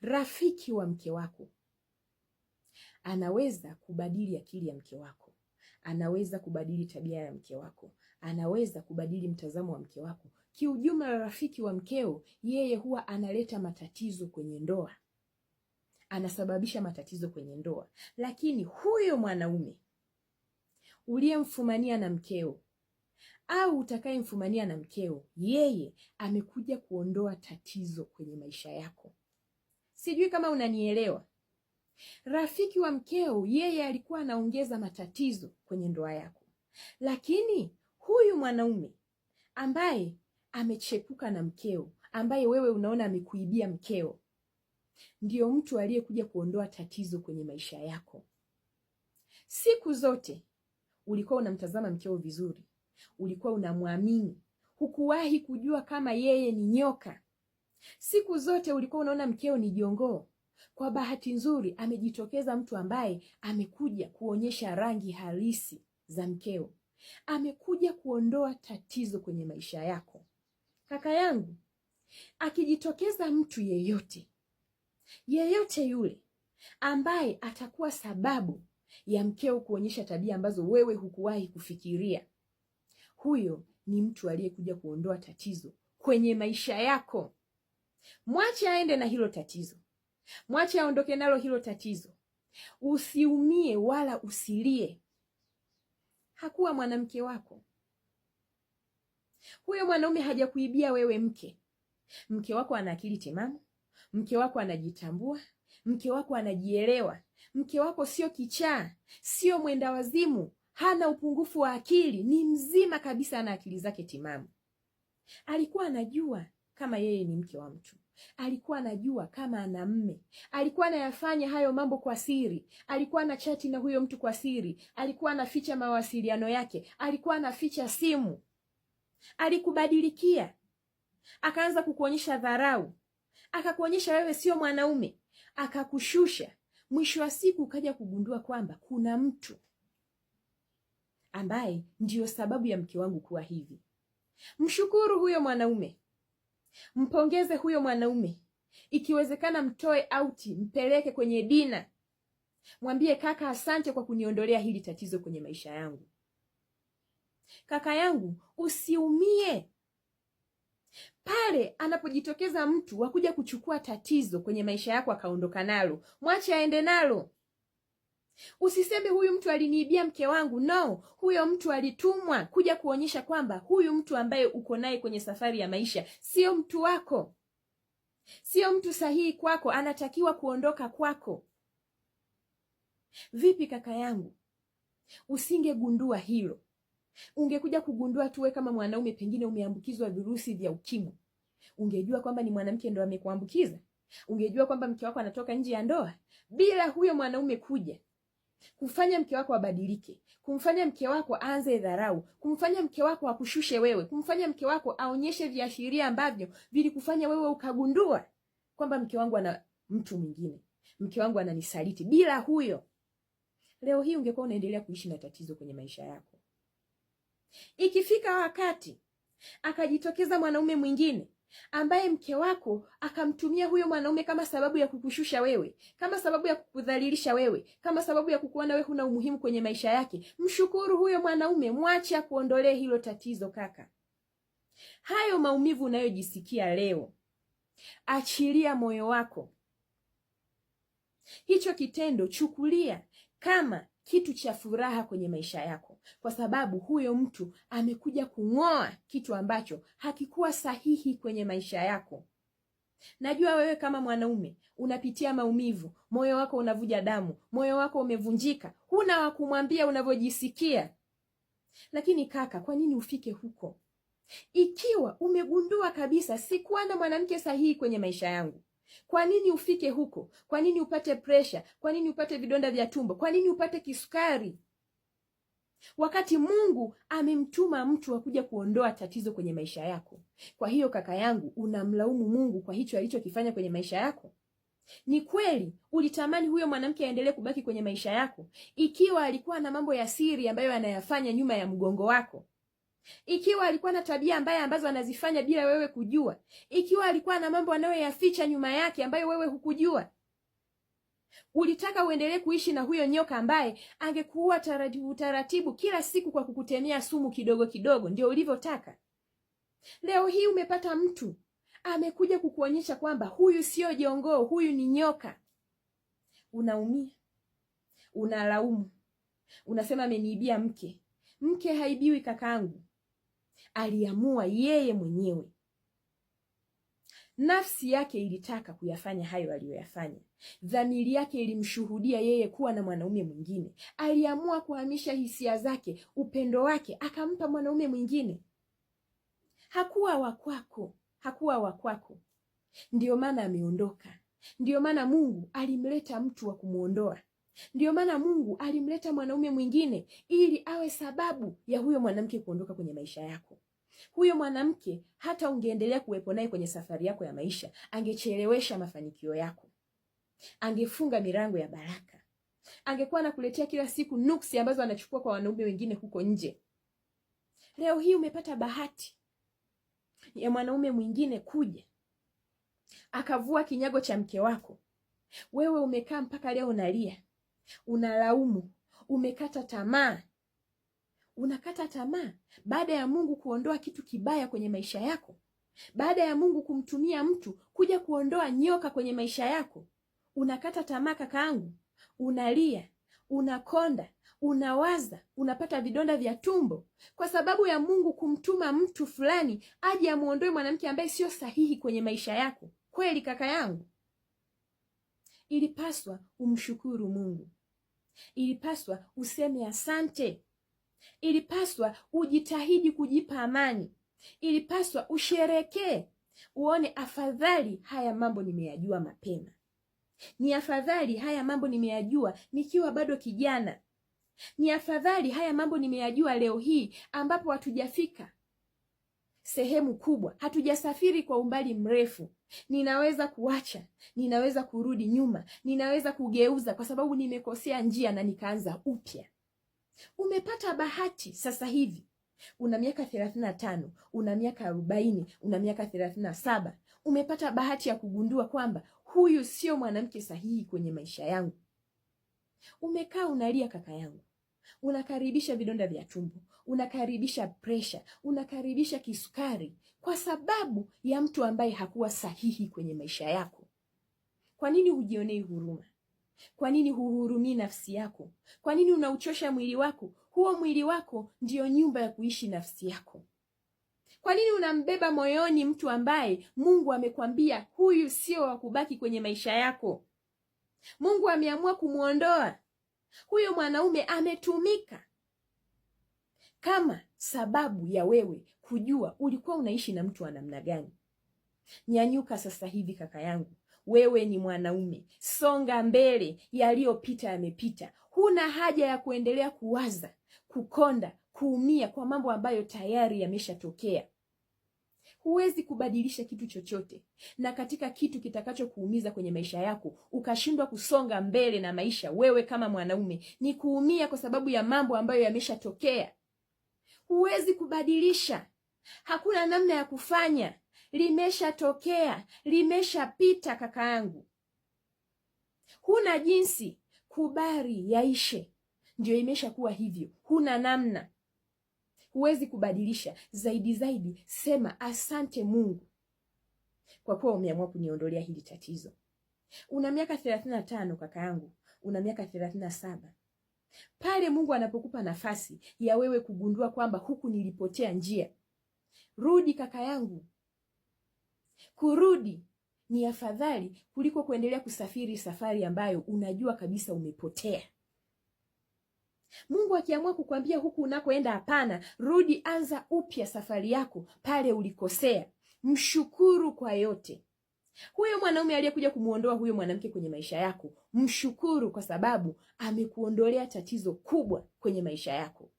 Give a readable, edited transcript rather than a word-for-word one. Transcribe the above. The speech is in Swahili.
Rafiki wa mke wako anaweza kubadili akili ya mke wako, anaweza kubadili tabia ya mke wako, anaweza kubadili mtazamo wa mke wako. Kiujumla, rafiki wa mkeo yeye huwa analeta matatizo kwenye ndoa, anasababisha matatizo kwenye ndoa. Lakini huyo mwanaume uliyemfumania na mkeo au utakayemfumania na mkeo, yeye amekuja kuondoa tatizo kwenye maisha yako. Sijui kama unanielewa. Rafiki wa mkeo yeye alikuwa anaongeza matatizo kwenye ndoa yako, lakini huyu mwanaume ambaye amechepuka na mkeo, ambaye wewe unaona amekuibia mkeo, ndio mtu aliyekuja kuondoa tatizo kwenye maisha yako. Siku zote ulikuwa unamtazama mkeo vizuri, ulikuwa unamwamini, hukuwahi kujua kama yeye ni nyoka. Siku zote ulikuwa unaona mkeo ni jongoo. Kwa bahati nzuri amejitokeza mtu ambaye amekuja kuonyesha rangi halisi za mkeo, amekuja kuondoa tatizo kwenye maisha yako. Kaka yangu, akijitokeza mtu yeyote yule ambaye atakuwa sababu ya mkeo kuonyesha tabia ambazo wewe hukuwahi kufikiria, huyo ni mtu aliyekuja kuondoa tatizo kwenye maisha yako. Mwache aende na hilo tatizo, mwache aondoke nalo hilo tatizo. Usiumie wala usilie. Hakuwa mwanamke wako. Huyo mwanaume hajakuibia wewe mke. Mke wako ana akili timamu, mke wako anajitambua, mke wako anajielewa, mke wako sio kichaa, sio mwenda wazimu, hana upungufu wa akili, ni mzima kabisa, ana akili zake timamu. Alikuwa anajua kama yeye ni mke wa mtu, alikuwa anajua kama ana mme, alikuwa anayafanya hayo mambo kwa siri, alikuwa anachati na huyo mtu kwa siri, alikuwa anaficha mawasiliano yake, alikuwa anaficha simu. Alikubadilikia, akaanza kukuonyesha dharau, akakuonyesha wewe sio mwanaume, akakushusha. Mwisho wa siku ukaja kugundua kwamba kuna mtu ambaye ndiyo sababu ya mke wangu kuwa hivi. Mshukuru huyo mwanaume, mpongeze huyo mwanaume, ikiwezekana mtoe auti, mpeleke kwenye dina, mwambie kaka, asante kwa kuniondolea hili tatizo kwenye maisha yangu. Kaka yangu, usiumie pale anapojitokeza mtu wakuja kuchukua tatizo kwenye maisha yako akaondoka nalo. Mwache aende nalo. Usiseme huyu mtu aliniibia mke wangu. No, huyo mtu alitumwa kuja kuonyesha kwamba huyu mtu ambaye uko naye kwenye safari ya maisha sio mtu wako, sio mtu sahihi kwako, anatakiwa kuondoka kwako. Vipi kaka yangu, usingegundua hilo? Ungekuja kugundua tuwe kama mwanaume, pengine umeambukizwa virusi vya ukimwi, ungejua kwamba ni mwanamke ndo amekuambukiza? Ungejua kwamba mke wako anatoka nje ya ndoa? Bila huyo mwanaume kuja kumfanya mke wako abadilike, kumfanya mke wako aanze dharau, kumfanya mke wako akushushe wewe, kumfanya mke wako aonyeshe viashiria ambavyo vilikufanya wewe ukagundua kwamba mke wangu ana mtu mwingine, mke wangu ananisaliti. Bila huyo, leo hii ungekuwa unaendelea kuishi na tatizo kwenye maisha yako. Ikifika wakati akajitokeza mwanaume mwingine ambaye mke wako akamtumia huyo mwanaume kama sababu ya kukushusha wewe, kama sababu ya kukudhalilisha wewe, kama sababu ya kukuona wewe huna umuhimu kwenye maisha yake, mshukuru huyo mwanaume, mwache kuondolee hilo tatizo. Kaka, hayo maumivu unayojisikia leo, achilia moyo wako. Hicho kitendo chukulia kama kitu cha furaha kwenye maisha yako, kwa sababu huyo mtu amekuja kung'oa kitu ambacho hakikuwa sahihi kwenye maisha yako. Najua wewe kama mwanaume unapitia maumivu, moyo wako unavuja damu, moyo wako umevunjika, huna wa kumwambia unavyojisikia. Lakini kaka, kwa nini ufike huko? Ikiwa umegundua kabisa sikuwa na mwanamke sahihi kwenye maisha yangu, kwa nini ufike huko? Kwa nini upate pressure? Kwa nini upate vidonda vya tumbo? Kwa nini upate kisukari? Wakati Mungu amemtuma mtu wa kuja kuondoa tatizo kwenye maisha yako. Kwa hiyo kaka yangu, unamlaumu Mungu kwa hicho alichokifanya kwenye maisha yako? Ni kweli ulitamani huyo mwanamke aendelee kubaki kwenye maisha yako ikiwa alikuwa na mambo ya siri ambayo anayafanya nyuma ya mgongo wako? ikiwa alikuwa na tabia mbaya ambazo anazifanya bila wewe kujua, ikiwa alikuwa na mambo anayoyaficha nyuma yake ambayo wewe hukujua, ulitaka uendelee kuishi na huyo nyoka ambaye angekuua taratibu kila siku kwa kukutemea sumu kidogo kidogo, ndio ulivyotaka. Leo hii umepata mtu amekuja kukuonyesha kwamba huyu sio jongoo, huyu ni nyoka. Unaumia, unalaumu, unasema ameniibia mke. Mke haibiwi kakaangu, aliamua yeye mwenyewe. Nafsi yake ilitaka kuyafanya hayo aliyoyafanya. Dhamiri yake ilimshuhudia yeye kuwa na mwanaume mwingine. Aliamua kuhamisha hisia zake, upendo wake, akampa mwanaume mwingine. Hakuwa wa kwako, hakuwa wa kwako. Ndio maana ameondoka. Ndio maana Mungu alimleta mtu wa kumuondoa. Ndio maana Mungu alimleta mwanaume mwingine ili awe sababu ya huyo mwanamke kuondoka kwenye maisha yako. Huyo mwanamke hata ungeendelea kuwepo naye kwenye safari yako ya maisha, angechelewesha mafanikio yako. Angefunga milango ya baraka. Angekuwa anakuletea kila siku nuksi ambazo anachukua kwa wanaume wengine huko nje. Leo hii umepata bahati ya mwanaume mwingine kuja akavua kinyago cha mke wako. Wewe umekaa mpaka leo unalia, unalaumu, umekata tamaa. Unakata tamaa baada ya Mungu kuondoa kitu kibaya kwenye maisha yako, baada ya Mungu kumtumia mtu kuja kuondoa nyoka kwenye maisha yako. Unakata tamaa kakaangu, unalia, unakonda, unawaza, unapata vidonda vya tumbo kwa sababu ya Mungu kumtuma mtu fulani aje amuondoe mwanamke ambaye sio sahihi kwenye maisha yako. Kweli kaka yangu, ilipaswa umshukuru Mungu. Ilipaswa useme asante. Ilipaswa ujitahidi kujipa amani. Ilipaswa usherekee, uone afadhali haya mambo nimeyajua mapema. Ni afadhali haya mambo nimeyajua nikiwa bado kijana. Ni afadhali haya mambo nimeyajua leo hii ambapo hatujafika sehemu kubwa, hatujasafiri kwa umbali mrefu. Ninaweza kuacha, ninaweza kurudi nyuma, ninaweza kugeuza kwa sababu nimekosea njia na nikaanza upya. Umepata bahati sasa hivi. Una miaka 35, una miaka 40, una miaka 37. Umepata bahati ya kugundua kwamba huyu sio mwanamke sahihi kwenye maisha yangu. Umekaa unalia kaka yangu. Unakaribisha vidonda vya tumbo, unakaribisha pressure, unakaribisha kisukari kwa sababu ya mtu ambaye hakuwa sahihi kwenye maisha yako. Kwa nini hujionei huruma? Kwa nini huhurumii nafsi yako? Kwa nini unauchosha mwili wako? Huo mwili wako ndio nyumba ya kuishi nafsi yako. Kwa nini unambeba moyoni mtu ambaye Mungu amekwambia huyu sio wa kubaki kwenye maisha yako? Mungu ameamua kumuondoa. Huyo mwanaume ametumika kama sababu ya wewe kujua ulikuwa unaishi na mtu wa namna gani. Nyanyuka sasa hivi kaka yangu. Wewe ni mwanaume, songa mbele, yaliyopita yamepita. Huna haja ya kuendelea kuwaza, kukonda, kuumia kwa mambo ambayo tayari yameshatokea. Huwezi kubadilisha kitu chochote, na katika kitu kitakachokuumiza kwenye maisha yako ukashindwa kusonga mbele na maisha, wewe kama mwanaume, ni kuumia kwa sababu ya mambo ambayo yameshatokea. Huwezi kubadilisha, hakuna namna ya kufanya. Limeshatokea, limeshapita kaka yangu. Huna jinsi, kubali yaishe. Ndio imeshakuwa hivyo, huna namna. Huwezi kubadilisha. Zaidi sema asante Mungu kwa kuwa umeamua kuniondolea hili tatizo. Una miaka 35 kaka yangu, una miaka 37. Pale Mungu anapokupa nafasi ya wewe kugundua kwamba huku nilipotea njia, rudi kaka yangu. Kurudi ni afadhali kuliko kuendelea kusafiri safari ambayo unajua kabisa umepotea. Mungu akiamua kukwambia huku unakoenda hapana, rudi, anza upya safari yako pale ulikosea. Mshukuru kwa yote. Huyo mwanaume aliyekuja kumuondoa huyo mwanamke kwenye maisha yako, mshukuru kwa sababu amekuondolea tatizo kubwa kwenye maisha yako.